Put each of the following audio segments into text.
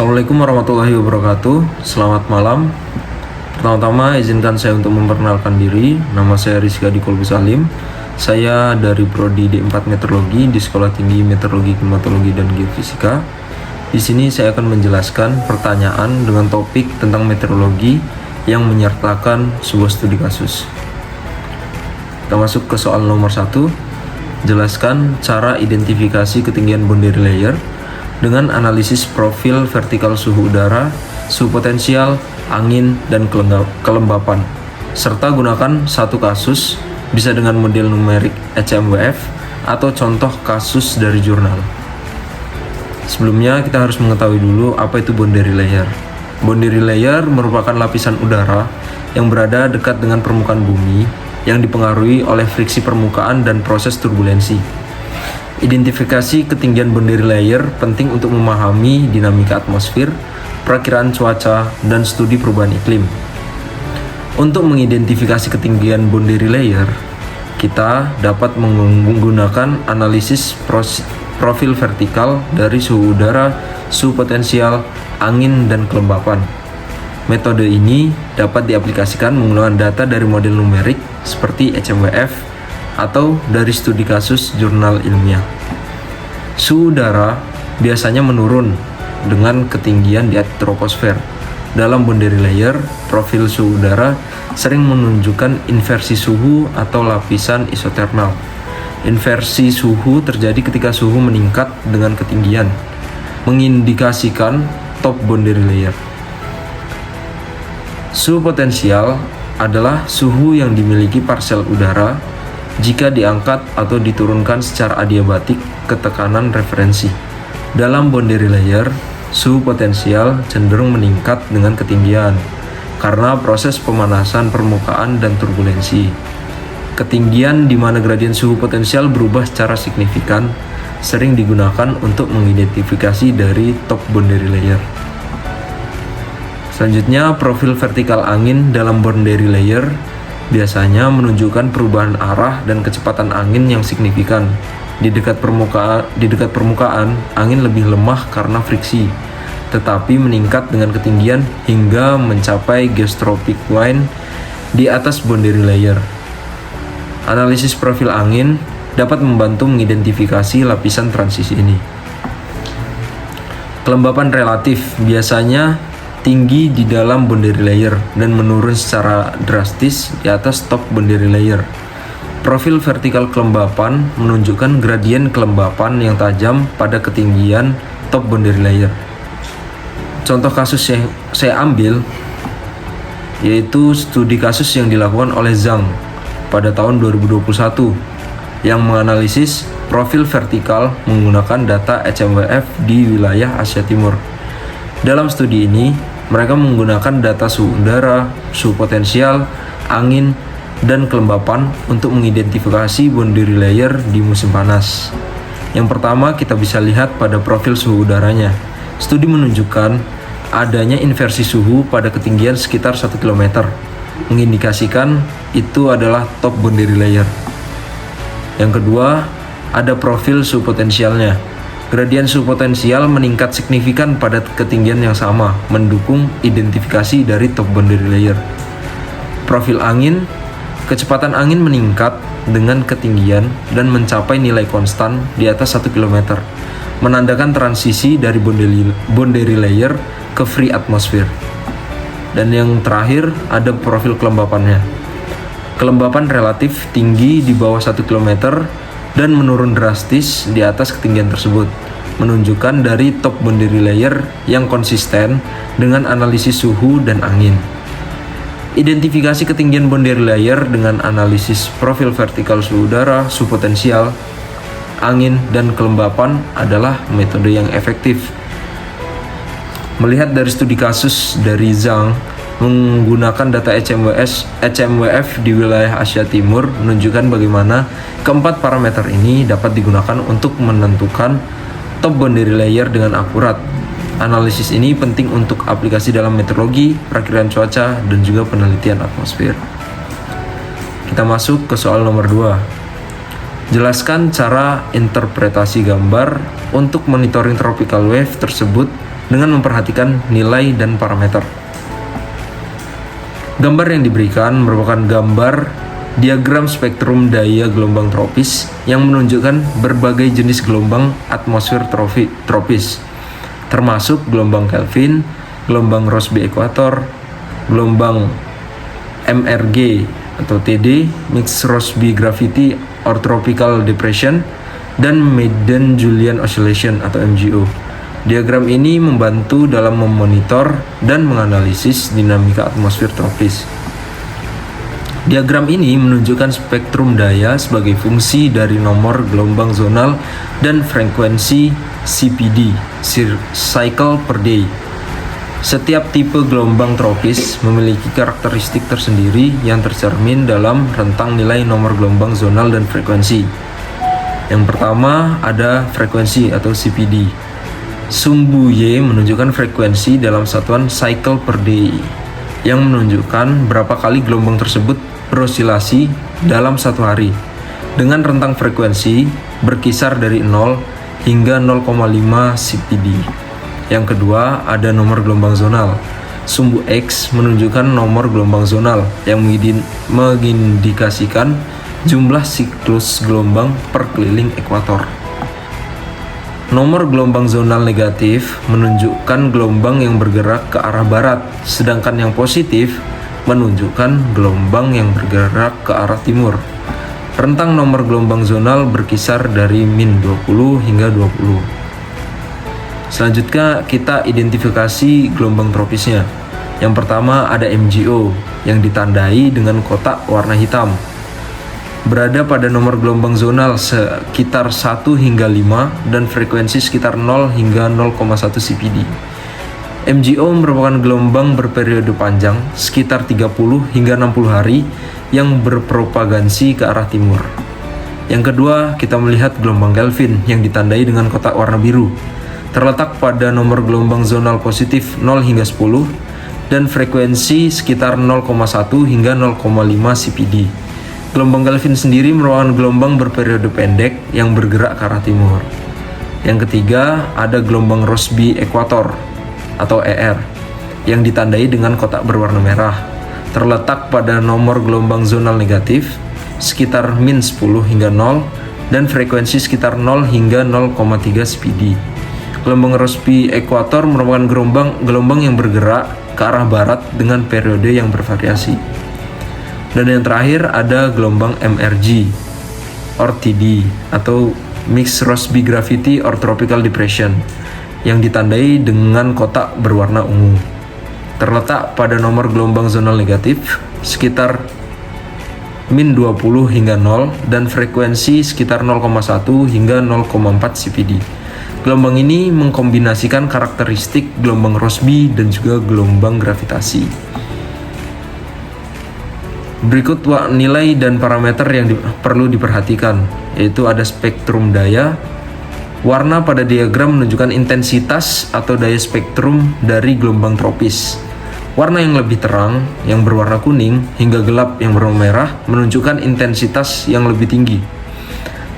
Assalamualaikum warahmatullahi wabarakatuh. Selamat malam. Pertama-tama izinkan saya untuk memperkenalkan diri. Nama saya Rizky Adi Kolbus Alim. Saya dari Prodi D4 Meteorologi di Sekolah Tinggi Meteorologi, Klimatologi, dan Geofisika. Di sini saya akan menjelaskan pertanyaan dengan topik tentang meteorologi yang menyertakan sebuah studi kasus. Kita masuk ke soal nomor 1. Jelaskan cara identifikasi ketinggian boundary layer dengan analisis profil vertikal suhu udara, suhu potensial, angin, dan kelembapan, serta gunakan satu kasus, bisa dengan model numerik HMWF atau contoh kasus dari jurnal. Sebelumnya kita harus mengetahui dulu apa itu boundary layer. Boundary layer merupakan lapisan udara yang berada dekat dengan permukaan bumi yang dipengaruhi oleh friksi permukaan dan proses turbulensi. Identifikasi ketinggian boundary layer penting untuk memahami dinamika atmosfer, perakiraan cuaca, dan studi perubahan iklim. Untuk mengidentifikasi ketinggian boundary layer, kita dapat menggunakan analisis profil vertikal dari suhu udara, suhu potensial, angin, dan kelembapan. Metode ini dapat diaplikasikan menggunakan data dari model numerik seperti HMWF atau dari studi kasus jurnal ilmiah. Suhu udara biasanya menurun dengan ketinggian di troposfer. Dalam boundary layer, profil suhu udara sering menunjukkan inversi suhu atau lapisan isotermal. Inversi suhu terjadi ketika suhu meningkat dengan ketinggian, mengindikasikan top boundary layer. Suhu potensial adalah suhu yang dimiliki parsel udara jika diangkat atau diturunkan secara adiabatik ke tekanan referensi. Dalam boundary layer, suhu potensial cenderung meningkat dengan ketinggian karena proses pemanasan permukaan dan turbulensi. Ketinggian di mana gradien suhu potensial berubah secara signifikan sering digunakan untuk mengidentifikasi dari top boundary layer. Selanjutnya, profil vertikal angin dalam boundary layer biasanya menunjukkan perubahan arah dan kecepatan angin yang signifikan. Di dekat permukaan, angin lebih lemah karena friksi, tetapi meningkat dengan ketinggian hingga mencapai geotropic wind di atas boundary layer. Analisis profil angin dapat membantu mengidentifikasi lapisan transisi ini. Kelembapan relatif biasanya tinggi di dalam boundary layer dan menurun secara drastis di atas top boundary layer. Profil vertikal kelembapan menunjukkan gradien kelembapan yang tajam pada ketinggian top boundary layer. Contoh kasus yang saya ambil yaitu studi kasus yang dilakukan oleh Zhang pada tahun 2021 yang menganalisis profil vertikal menggunakan data HMWF di wilayah Asia Timur. Dalam studi ini, mereka menggunakan data suhu udara, suhu potensial, angin, dan kelembapan untuk mengidentifikasi boundary layer di musim panas. Yang pertama, kita bisa lihat pada profil suhu udaranya. Studi menunjukkan adanya inversi suhu pada ketinggian sekitar 1 km, mengindikasikan itu adalah top boundary layer. Yang kedua, ada profil suhu potensialnya. Gradien suhu potensial meningkat signifikan pada ketinggian yang sama, mendukung identifikasi dari top boundary layer. Profil angin, kecepatan angin meningkat dengan ketinggian dan mencapai nilai konstan di atas 1 km, menandakan transisi dari boundary layer ke free atmosphere. Dan yang terakhir, ada profil kelembapannya. Kelembapan relatif tinggi di bawah 1 km dan menurun drastis di atas ketinggian tersebut, menunjukkan dari top boundary layer yang konsisten dengan analisis suhu dan angin. Identifikasi ketinggian boundary layer dengan analisis profil vertikal suhu udara, suhu potensial, angin, dan kelembapan adalah metode yang efektif. Melihat dari studi kasus dari Zhang menggunakan data HMWF di wilayah Asia Timur menunjukkan bagaimana keempat parameter ini dapat digunakan untuk menentukan top boundary layer dengan akurat. Analisis ini penting untuk aplikasi dalam meteorologi, perakiraan cuaca, dan juga penelitian atmosfer. Kita masuk ke soal nomor 2. Jelaskan cara interpretasi gambar untuk monitoring tropical wave tersebut dengan memperhatikan nilai dan parameter. Gambar yang diberikan merupakan gambar diagram spektrum daya gelombang tropis yang menunjukkan berbagai jenis gelombang atmosfer tropis, termasuk gelombang Kelvin, gelombang Rossby ekuator, gelombang MRG atau TD, Mixed Rossby Gravity or Tropical Depression, dan Madden-Julian Oscillation atau MJO. Diagram ini membantu dalam memonitor dan menganalisis dinamika atmosfer tropis. Diagram ini menunjukkan spektrum daya sebagai fungsi dari nomor gelombang zonal dan frekuensi CPD, cycle per day. Setiap tipe gelombang tropis memiliki karakteristik tersendiri yang tercermin dalam rentang nilai nomor gelombang zonal dan frekuensi. Yang pertama ada frekuensi atau CPD. Sumbu Y menunjukkan frekuensi dalam satuan cycle per day, yang menunjukkan berapa kali gelombang tersebut berosilasi dalam satu hari, dengan rentang frekuensi berkisar dari 0 hingga 0,5 CPD. Yang kedua, ada nomor gelombang zonal. Sumbu X menunjukkan nomor gelombang zonal yang mengindikasikan jumlah siklus gelombang per keliling ekuator. Nomor gelombang zonal negatif menunjukkan gelombang yang bergerak ke arah barat, sedangkan yang positif menunjukkan gelombang yang bergerak ke arah timur. Rentang nomor gelombang zonal berkisar dari min 20 hingga 20. Selanjutnya kita identifikasi gelombang tropisnya. Yang pertama ada MJO yang ditandai dengan kotak warna hitam. Berada pada nomor gelombang zonal sekitar 1 hingga 5 dan frekuensi sekitar 0 hingga 0,1 CPD. MJO merupakan gelombang berperiode panjang sekitar 30 hingga 60 hari yang berpropagasi ke arah timur. Yang kedua, kita melihat gelombang Kelvin yang ditandai dengan kotak warna biru. Terletak pada nomor gelombang zonal positif 0 hingga 10 dan frekuensi sekitar 0,1 hingga 0,5 CPD. Gelombang Kelvin sendiri merupakan gelombang berperiode pendek yang bergerak ke arah timur. Yang ketiga, ada gelombang Rossby ekuator atau ER yang ditandai dengan kotak berwarna merah. Terletak pada nomor gelombang zonal negatif sekitar min 10 hingga 0 dan frekuensi sekitar 0 hingga 0,3 CPD. Gelombang Rossby ekuator merupakan gelombang yang bergerak ke arah barat dengan periode yang bervariasi. Dan yang terakhir ada gelombang MRG or TD atau Mixed Rossby Gravity or Tropical Depression yang ditandai dengan kotak berwarna ungu. Terletak pada nomor gelombang zonal negatif sekitar min 20 hingga 0 dan frekuensi sekitar 0,1 hingga 0,4 CPD. Gelombang ini mengkombinasikan karakteristik gelombang Rossby dan juga gelombang gravitasi. Berikut nilai dan parameter yang perlu diperhatikan, yaitu ada spektrum daya. Warna pada diagram menunjukkan intensitas atau daya spektrum dari gelombang tropis. Warna yang lebih terang, yang berwarna kuning, hingga gelap yang berwarna merah menunjukkan intensitas yang lebih tinggi.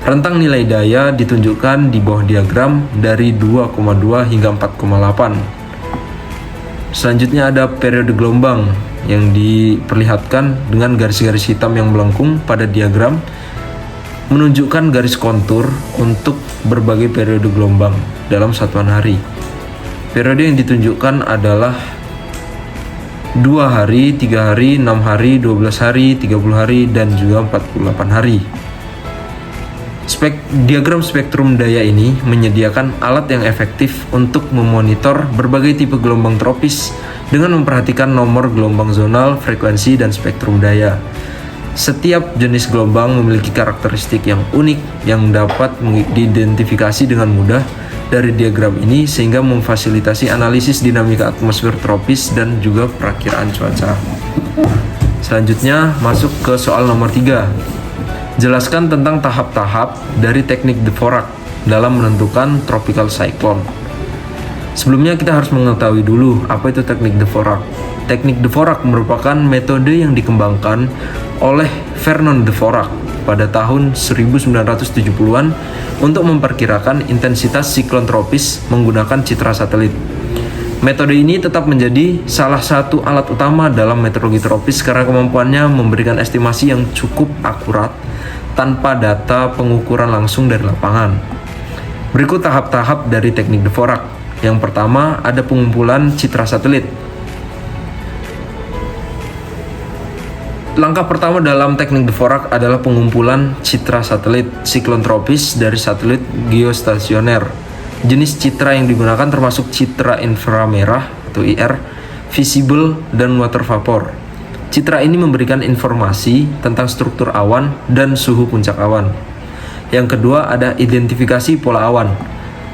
Rentang nilai daya ditunjukkan di bawah diagram dari 2,2 hingga 4,8. Selanjutnya ada periode gelombang yang diperlihatkan dengan garis-garis hitam yang melengkung pada diagram, menunjukkan garis kontur untuk berbagai periode gelombang dalam satuan hari. Periode yang ditunjukkan adalah 2 hari, 3 hari, 6 hari, 12 hari, 30 hari, dan juga 48 hari. Diagram spektrum daya ini menyediakan alat yang efektif untuk memonitor berbagai tipe gelombang tropis dengan memperhatikan nomor gelombang zonal, frekuensi, dan spektrum daya. Setiap jenis gelombang memiliki karakteristik yang unik yang dapat diidentifikasi dengan mudah dari diagram ini sehingga memfasilitasi analisis dinamika atmosfer tropis dan juga perakiraan cuaca. Selanjutnya masuk ke soal nomor 3. Jelaskan tentang tahap-tahap dari teknik Dvorak dalam menentukan tropical cyclone. Sebelumnya kita harus mengetahui dulu apa itu teknik Dvorak. Teknik Dvorak merupakan metode yang dikembangkan oleh Vernon Dvorak pada tahun 1970-an untuk memperkirakan intensitas siklon tropis menggunakan citra satelit. Metode ini tetap menjadi salah satu alat utama dalam meteorologi tropis karena kemampuannya memberikan estimasi yang cukup akurat tanpa data pengukuran langsung dari lapangan. Berikut tahap-tahap dari teknik Dvorak. Yang pertama, ada pengumpulan citra satelit. Langkah pertama dalam teknik Dvorak adalah pengumpulan citra satelit siklon tropis dari satelit geostasioner. Jenis citra yang digunakan termasuk citra inframerah atau IR, visible, dan water vapor. Citra ini memberikan informasi tentang struktur awan dan suhu puncak awan. Yang kedua ada identifikasi pola awan.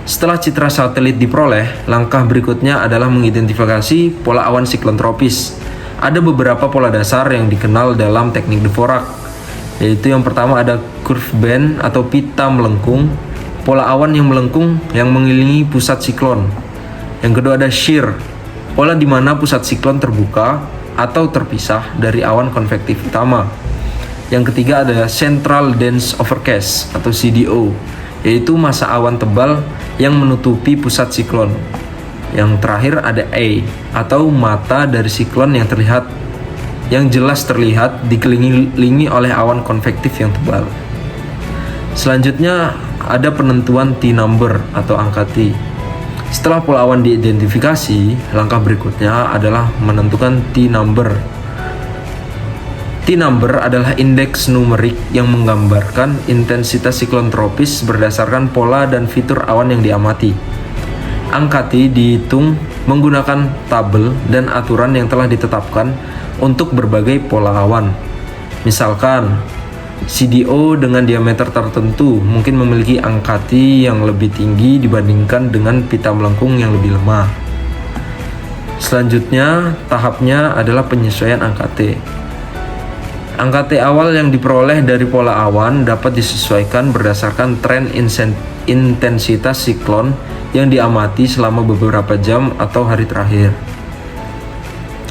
Setelah citra satelit diperoleh, langkah berikutnya adalah mengidentifikasi pola awan siklon tropis. Ada beberapa pola dasar yang dikenal dalam teknik Dvorak, yaitu yang pertama ada curve band atau pita melengkung, pola awan yang melengkung yang mengelilingi pusat siklon. Yang kedua ada shear, pola di mana pusat siklon terbuka atau terpisah dari awan konvektif utama. Yang ketiga ada central dense overcast atau CDO, yaitu massa awan tebal yang menutupi pusat siklon. Yang terakhir ada A atau mata dari siklon yang jelas terlihat dikelilingi oleh awan konvektif yang tebal. Selanjutnya ada penentuan T-number atau angka T. Setelah pola awan diidentifikasi, langkah berikutnya adalah menentukan T-number. T-number adalah indeks numerik yang menggambarkan intensitas siklon tropis berdasarkan pola dan fitur awan yang diamati. Angka T dihitung menggunakan tabel dan aturan yang telah ditetapkan untuk berbagai pola awan. Misalkan, CDO dengan diameter tertentu mungkin memiliki angka T yang lebih tinggi dibandingkan dengan pita melengkung yang lebih lemah. Selanjutnya, tahapnya adalah penyesuaian angka T. Angka T awal yang diperoleh dari pola awan dapat disesuaikan berdasarkan tren intensitas siklon yang diamati selama beberapa jam atau hari terakhir.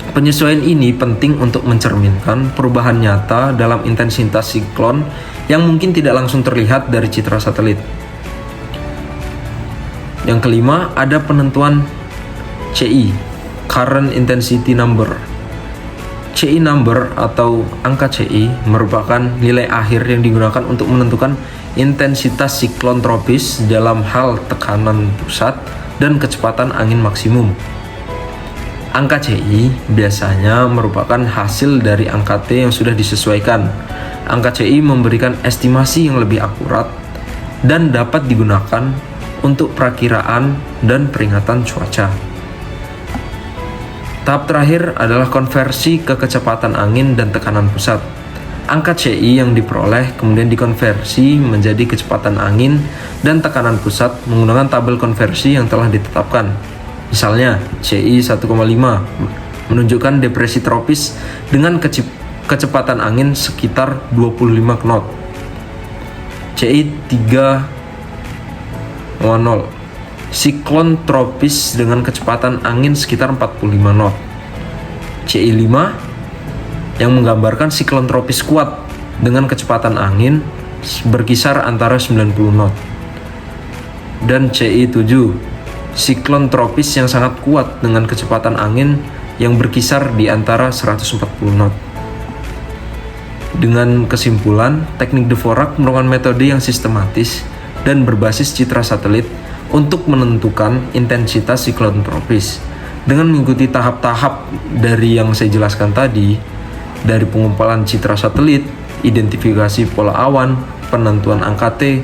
Penyesuaian ini penting untuk mencerminkan perubahan nyata dalam intensitas siklon yang mungkin tidak langsung terlihat dari citra satelit. Yang kelima, ada penentuan CI, Current Intensity Number. CI number atau angka CI merupakan nilai akhir yang digunakan untuk menentukan intensitas siklon tropis dalam hal tekanan pusat dan kecepatan angin maksimum. Angka CI biasanya merupakan hasil dari angka T yang sudah disesuaikan. Angka CI memberikan estimasi yang lebih akurat dan dapat digunakan untuk perakiraan dan peringatan cuaca. Tahap terakhir adalah konversi ke kecepatan angin dan tekanan pusat. Angka CI yang diperoleh kemudian dikonversi menjadi kecepatan angin dan tekanan pusat menggunakan tabel konversi yang telah ditetapkan. Misalnya, CI 1,5 menunjukkan depresi tropis dengan kecepatan angin sekitar 25 knot. CI 3,0 siklon tropis dengan kecepatan angin sekitar 45 knot. CI 5 yang menggambarkan siklon tropis kuat dengan kecepatan angin berkisar antara 90 knot. Dan CI 7 siklon tropis yang sangat kuat dengan kecepatan angin yang berkisar di antara 140 knot. Dengan kesimpulan, teknik Dvorak merupakan metode yang sistematis dan berbasis citra satelit untuk menentukan intensitas siklon tropis. Dengan mengikuti tahap-tahap dari yang saya jelaskan tadi, dari pengumpulan citra satelit, identifikasi pola awan, penentuan angka T,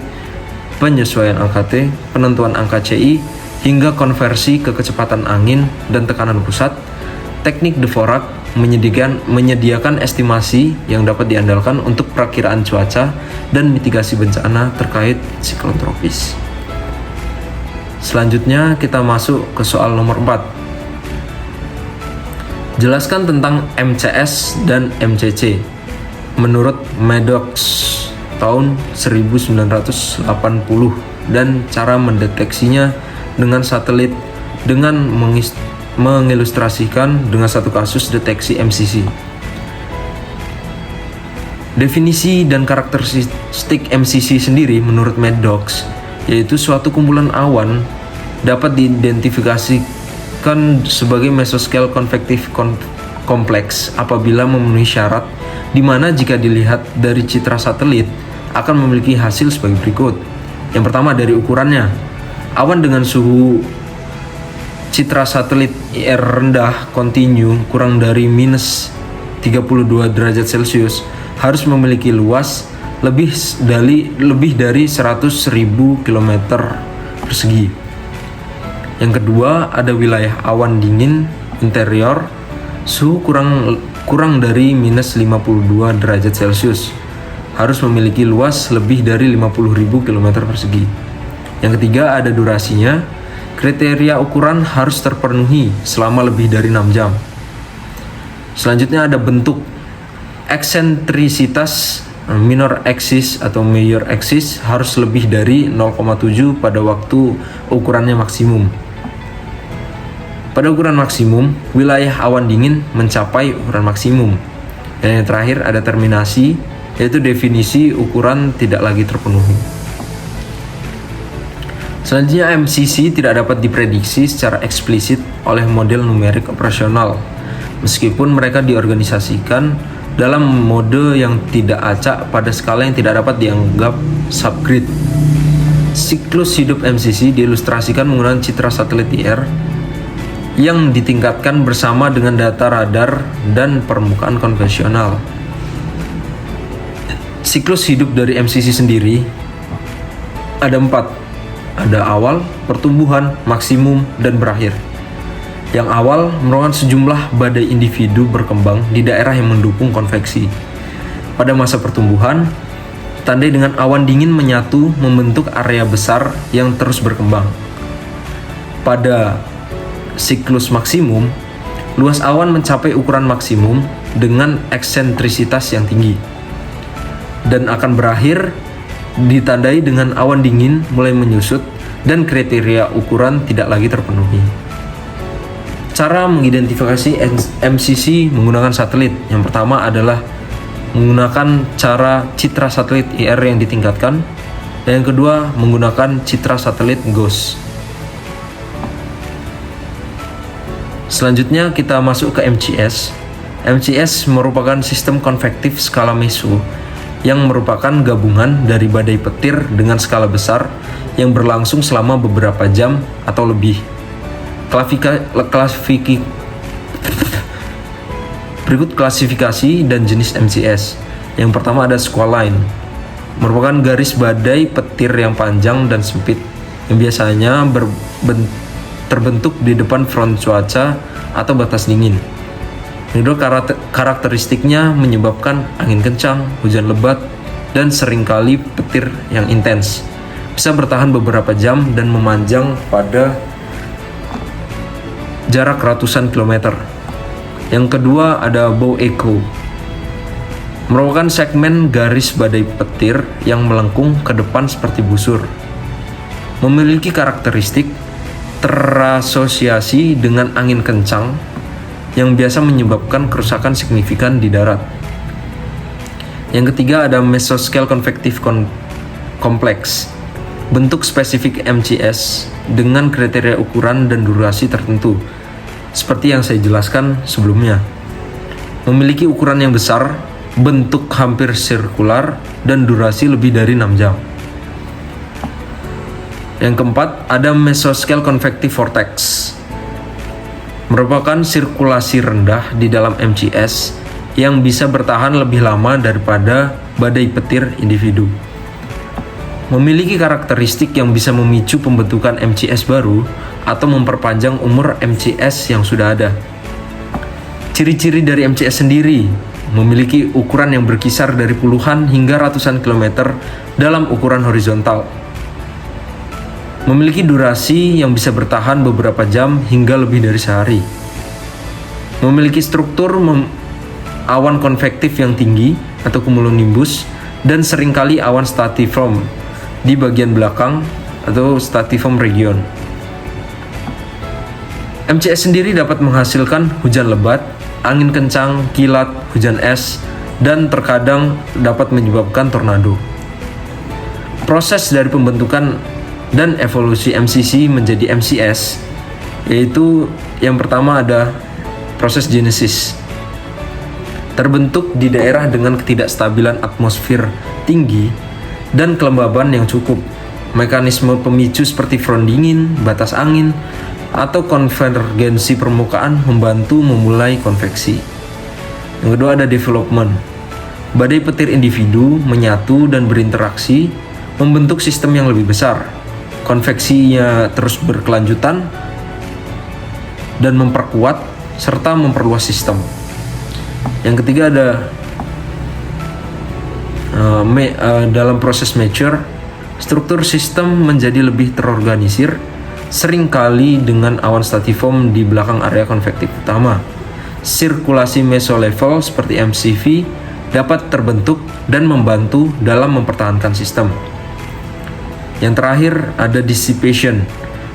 penyesuaian angka T, penentuan angka CI, hingga konversi ke kecepatan angin dan tekanan pusat, teknik Dvorak menyediakan estimasi yang dapat diandalkan untuk perakiraan cuaca dan mitigasi bencana terkait siklon tropis. Selanjutnya kita masuk ke soal nomor 4. Jelaskan tentang MCS dan MCC menurut Maddox tahun 1980 dan cara mendeteksinya dengan satelit dengan mengilustrasikan dengan satu kasus deteksi MCC. Definisi dan karakteristik MCC sendiri menurut Maddox yaitu suatu kumpulan awan dapat diidentifikasikan dijelaskan sebagai mesoscale konvektif kompleks apabila memenuhi syarat, di mana jika dilihat dari citra satelit akan memiliki hasil sebagai berikut. Yang pertama dari ukurannya, awan dengan suhu citra satelit IR rendah kontinu kurang dari minus 32 derajat Celcius harus memiliki luas lebih dari 100.000 km persegi. Yang kedua, ada wilayah awan dingin interior, suhu kurang dari minus 52 derajat Celcius, harus memiliki luas lebih dari 50.000 km persegi. Yang ketiga, ada durasinya, kriteria ukuran harus terpenuhi selama lebih dari 6 jam. Selanjutnya ada bentuk, eksentrisitas minor axis atau major axis harus lebih dari 0,7 pada waktu ukurannya maksimum. Pada ukuran maksimum, wilayah awan dingin mencapai ukuran maksimum. Dan yang terakhir ada terminasi, yaitu definisi ukuran tidak lagi terpenuhi. Selanjutnya, MCC tidak dapat diprediksi secara eksplisit oleh model numerik operasional, meskipun mereka diorganisasikan dalam mode yang tidak acak pada skala yang tidak dapat dianggap subgrid. Siklus hidup MCC diilustrasikan menggunakan citra satelit IR yang ditingkatkan bersama dengan data radar dan permukaan konvensional. Siklus hidup dari MCC sendiri ada 4. Ada awal, pertumbuhan, maksimum, dan berakhir. Yang awal merupakan sejumlah badai individu berkembang di daerah yang mendukung konveksi. Pada masa pertumbuhan, tandai dengan awan dingin menyatu membentuk area besar yang terus berkembang. Pada siklus maksimum, luas awan mencapai ukuran maksimum dengan eksentrisitas yang tinggi dan akan berakhir ditandai dengan awan dingin mulai menyusut dan kriteria ukuran tidak lagi terpenuhi. Cara mengidentifikasi MCC menggunakan satelit. Yang pertama adalah menggunakan cara citra satelit IR yang ditingkatkan, dan yang kedua menggunakan citra satelit GOES. Selanjutnya kita masuk ke MCS. MCS merupakan sistem konvektif skala meso yang merupakan gabungan dari badai petir dengan skala besar yang berlangsung selama beberapa jam atau lebih. Berikut klasifikasi dan jenis MCS. Yang pertama ada squall-line, merupakan garis badai petir yang panjang dan sempit yang biasanya terbentuk di depan front cuaca atau batas dingin. Yang kedua, karakteristiknya menyebabkan angin kencang, hujan lebat, dan seringkali petir yang intens. Bisa bertahan beberapa jam dan memanjang pada jarak ratusan kilometer. Yang kedua ada bow echo, merupakan segmen garis badai petir yang melengkung ke depan seperti busur. Memiliki karakteristik terasosiasi dengan angin kencang yang biasa menyebabkan kerusakan signifikan di darat. Yang ketiga ada mesoscale konvektif kompleks, bentuk spesifik MCS dengan kriteria ukuran dan durasi tertentu, seperti yang saya jelaskan sebelumnya. Memiliki ukuran yang besar, bentuk hampir sirkular, dan durasi lebih dari 6 jam. Yang keempat, ada mesoscale convective vortex, merupakan sirkulasi rendah di dalam MCS yang bisa bertahan lebih lama daripada badai petir individu. Memiliki karakteristik yang bisa memicu pembentukan MCS baru atau memperpanjang umur MCS yang sudah ada. Ciri-ciri dari MCS sendiri memiliki ukuran yang berkisar dari puluhan hingga ratusan kilometer dalam ukuran horizontal. Memiliki durasi yang bisa bertahan beberapa jam hingga lebih dari sehari. Memiliki struktur awan konvektif yang tinggi atau cumulonimbus dan seringkali awan stratiform di bagian belakang atau stratiform region. MCS sendiri dapat menghasilkan hujan lebat, angin kencang, kilat, hujan es, dan terkadang dapat menyebabkan tornado. Proses dari pembentukan dan evolusi MCC menjadi MCS yaitu yang pertama ada proses genesis. Terbentuk di daerah dengan ketidakstabilan atmosfer tinggi dan kelembaban yang cukup. Mekanisme pemicu seperti front dingin, batas angin, atau konvergensi permukaan membantu memulai konveksi. Yang kedua ada development. Badai petir individu menyatu dan berinteraksi membentuk sistem yang lebih besar. Konveksinya terus berkelanjutan dan memperkuat serta memperluas sistem. Yang ketiga ada dalam proses mature, struktur sistem menjadi lebih terorganisir, seringkali dengan awan stratiform di belakang area konvektif utama. Sirkulasi mesolevel seperti MCV dapat terbentuk dan membantu dalam mempertahankan sistem. Yang terakhir ada dissipation.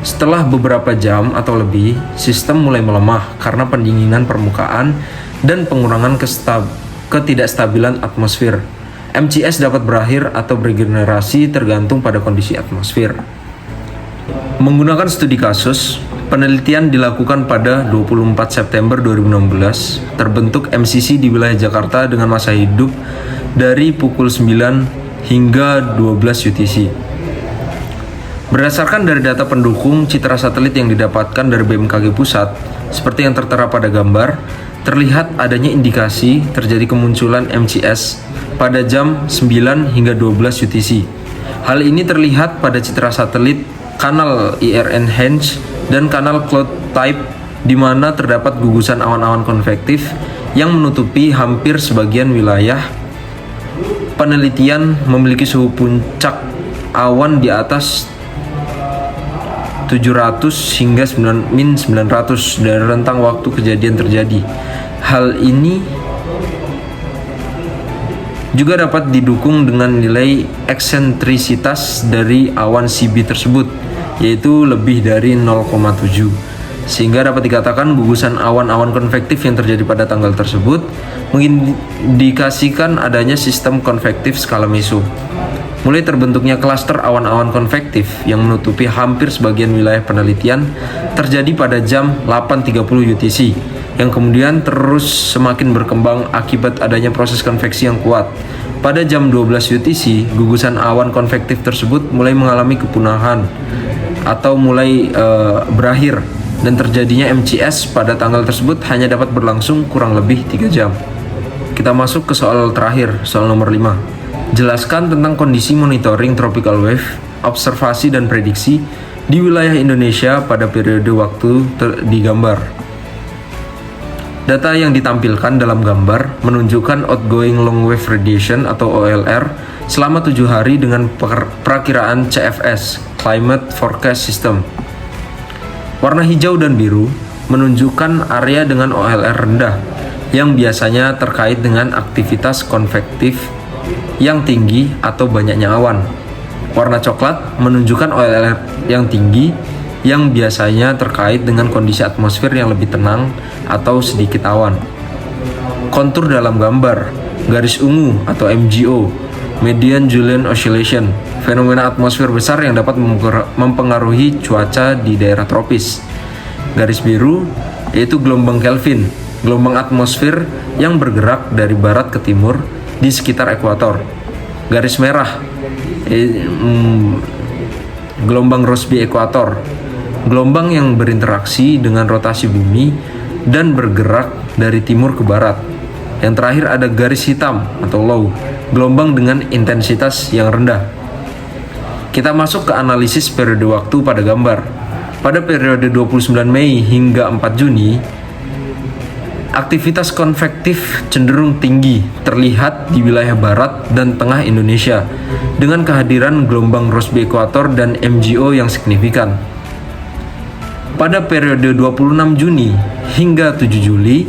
Setelah beberapa jam atau lebih, sistem mulai melemah karena pendinginan permukaan dan pengurangan ketidakstabilan atmosfer. MCS dapat berakhir atau beregenerasi tergantung pada kondisi atmosfer. Menggunakan studi kasus, penelitian dilakukan pada 24 September 2016. Terbentuk MCC di wilayah Jakarta dengan masa hidup dari pukul 9 hingga 12 UTC. Berdasarkan dari data pendukung citra satelit yang didapatkan dari BMKG Pusat, seperti yang tertera pada gambar, terlihat adanya indikasi terjadi kemunculan MCS pada jam 9 hingga 12 UTC. Hal ini terlihat pada citra satelit kanal IRN Henge dan kanal Cloud Type, di mana terdapat gugusan awan-awan konvektif yang menutupi hampir sebagian wilayah. Penelitian memiliki suhu puncak awan di atas 700 hingga -900 dari rentang waktu kejadian terjadi. Hal ini juga dapat didukung dengan nilai eksentrisitas dari awan CB tersebut, yaitu lebih dari 0,7, sehingga dapat dikatakan gugusan awan-awan konvektif yang terjadi pada tanggal tersebut mengindikasikan adanya sistem konvektif skala meso. Mulai terbentuknya klaster awan-awan konvektif yang menutupi hampir sebagian wilayah penelitian terjadi pada jam 8.30 UTC, yang kemudian terus semakin berkembang akibat adanya proses konveksi yang kuat. Pada jam 12 UTC, gugusan awan konvektif tersebut mulai mengalami kepunahan atau mulai berakhir, dan terjadinya MCS pada tanggal tersebut hanya dapat berlangsung kurang lebih 3 jam. Kita masuk ke soal terakhir, soal nomor 5. Jelaskan tentang kondisi monitoring tropical wave, observasi dan prediksi di wilayah Indonesia pada periode waktu di gambar. Data yang ditampilkan dalam gambar menunjukkan outgoing long wave radiation atau OLR selama 7 hari dengan perakiraan CFS, Climate Forecast System. Warna hijau dan biru menunjukkan area dengan OLR rendah yang biasanya terkait dengan aktivitas konvektif yang tinggi atau banyaknya awan. Warna coklat menunjukkan OLR yang tinggi yang biasanya terkait dengan kondisi atmosfer yang lebih tenang atau sedikit awan. Kontur dalam gambar, garis ungu atau MGO, Median Julian Oscillation, fenomena atmosfer besar yang dapat mempengaruhi cuaca di daerah tropis. Garis biru yaitu gelombang Kelvin, gelombang atmosfer yang bergerak dari barat ke timur di sekitar ekuator. Garis merah gelombang Rossby ekuator, gelombang yang berinteraksi dengan rotasi bumi dan bergerak dari timur ke barat. Yang terakhir ada garis hitam atau low, gelombang dengan intensitas yang rendah. Kita masuk ke analisis periode waktu pada gambar. Pada periode 29 Mei hingga 4 Juni, aktivitas konvektif cenderung tinggi terlihat di wilayah barat dan tengah Indonesia dengan kehadiran gelombang Rossby ekuator dan MGO yang signifikan. Pada periode 26 Juni hingga 7 Juli,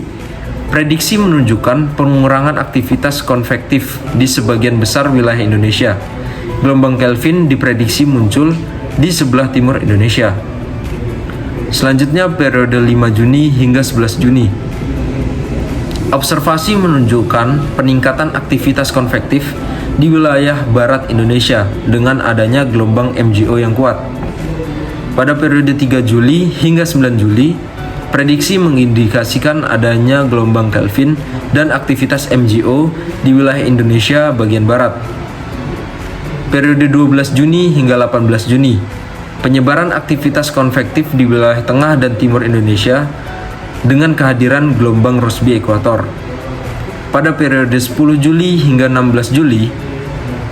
prediksi menunjukkan pengurangan aktivitas konvektif di sebagian besar wilayah Indonesia. Gelombang Kelvin diprediksi muncul di sebelah timur Indonesia. Selanjutnya periode 5 Juni hingga 11 Juni. Observasi menunjukkan peningkatan aktivitas konvektif di wilayah barat Indonesia dengan adanya gelombang MGO yang kuat. Pada periode 3 Juli hingga 9 Juli, prediksi mengindikasikan adanya gelombang Kelvin dan aktivitas MJO di wilayah Indonesia bagian barat. Periode 12 Juni hingga 18 Juni, penyebaran aktivitas konvektif di wilayah tengah dan timur Indonesia dengan kehadiran gelombang Rossby ekuator. Pada periode 10 Juli hingga 16 Juli,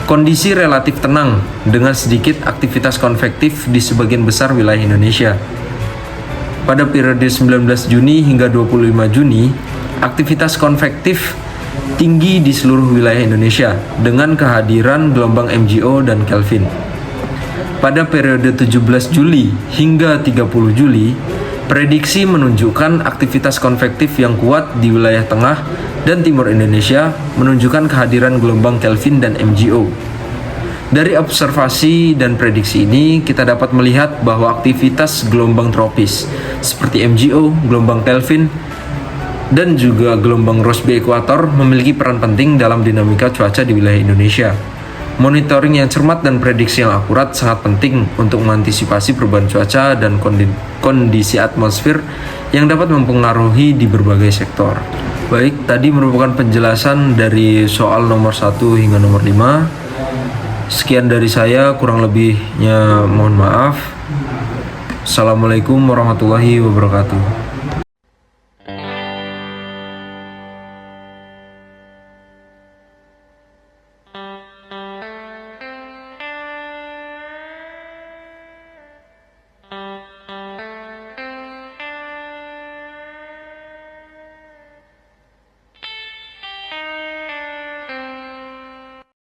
kondisi relatif tenang dengan sedikit aktivitas konvektif di sebagian besar wilayah Indonesia. Pada periode 19 Juni hingga 25 Juni, aktivitas konvektif tinggi di seluruh wilayah Indonesia dengan kehadiran gelombang MJO dan Kelvin. Pada periode 17 Juli hingga 30 Juli, prediksi menunjukkan aktivitas konvektif yang kuat di wilayah tengah dan timur Indonesia menunjukkan kehadiran gelombang Kelvin dan MJO. Dari observasi dan prediksi ini, kita dapat melihat bahwa aktivitas gelombang tropis seperti MJO, gelombang Kelvin, dan juga gelombang Rossby ekuator memiliki peran penting dalam dinamika cuaca di wilayah Indonesia. Monitoring yang cermat dan prediksi yang akurat sangat penting untuk mengantisipasi perubahan cuaca dan kondisi atmosfer yang dapat mempengaruhi di berbagai sektor. Baik, tadi merupakan penjelasan dari soal nomor 1 hingga nomor 5. Sekian dari saya, kurang lebihnya mohon maaf. Assalamualaikum warahmatullahi wabarakatuh.